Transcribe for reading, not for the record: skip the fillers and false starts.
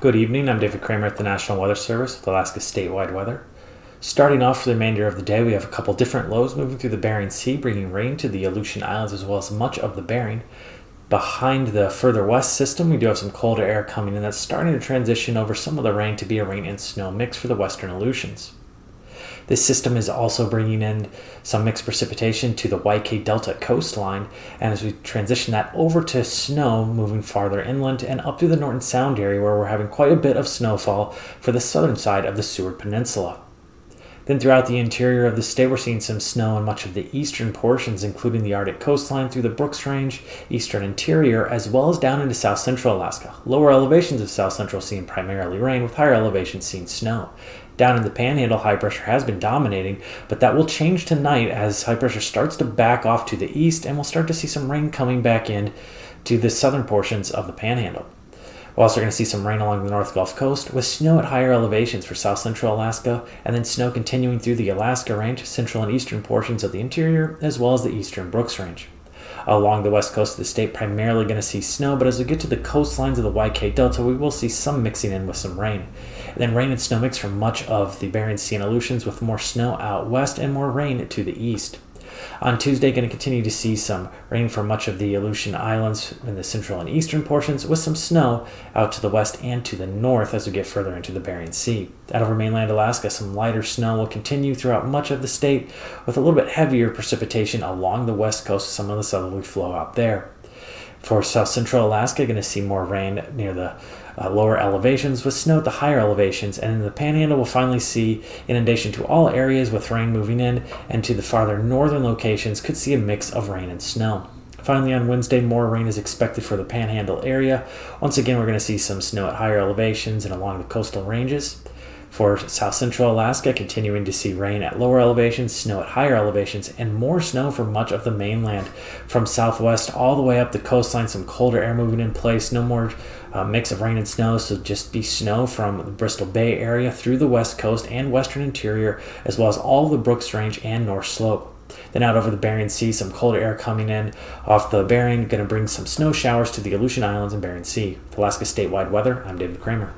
Good evening, I'm David Kramer at the National Weather Service with Alaska statewide weather. Starting off for the remainder of the day, we have a couple different lows moving through the Bering Sea, bringing rain to the Aleutian Islands as well as much of the Bering. Behind the further west system, we do have some colder air coming in that's starting to transition over some of the rain to be a rain and snow mix for the western Aleutians. This system is also bringing in some mixed precipitation to the YK Delta coastline, and as we transition that over to snow moving farther inland and up through the Norton Sound area where we're having quite a bit of snowfall for the southern side of the Seward Peninsula. Then throughout the interior of the state, we're seeing some snow in much of the eastern portions, including the Arctic coastline through the Brooks Range, eastern interior, as well as down into south central Alaska. Lower elevations of south central seeing primarily rain, with higher elevations seeing snow. Down in the Panhandle, high pressure has been dominating, but that will change tonight as high pressure starts to back off to the east, and we'll start to see some rain coming back in to the southern portions of the Panhandle. We're also going to see some rain along the North Gulf Coast, with snow at higher elevations for south central Alaska, and then snow continuing through the Alaska Range, central and eastern portions of the interior, as well as the eastern Brooks Range. Along the west coast of the state, primarily going to see snow, but as we get to the coastlines of the YK Delta, we will see some mixing in with some rain. And then rain and snow mix for much of the Bering Sea and Aleutians, with more snow out west and more rain to the east. On Tuesday, going to continue to see some rain for much of the Aleutian Islands in the central and eastern portions, with some snow out to the west and to the north as we get further into the Bering Sea. Out over mainland Alaska, some lighter snow will continue throughout much of the state, with a little bit heavier precipitation along the west coast, some of the southerly flow out there. For south central Alaska, going to see more rain near the lower elevations, with snow at the higher elevations, and in the Panhandle we'll finally see inundation to all areas with rain moving in, and to the farther northern locations could see a mix of rain and snow. Finally, on Wednesday, more rain is expected for the Panhandle area. Once again, we're going to see some snow at higher elevations and along the coastal ranges. For south central Alaska, continuing to see rain at lower elevations, snow at higher elevations, and more snow for much of the mainland. From southwest all the way up the coastline, some colder air moving in place. No more mix of rain and snow, so just be snow from the Bristol Bay area through the west coast and western interior, as well as all the Brooks Range and North Slope. Then out over the Bering Sea, some colder air coming in off the Bering, going to bring some snow showers to the Aleutian Islands and Bering Sea. For Alaska statewide weather, I'm David Kramer.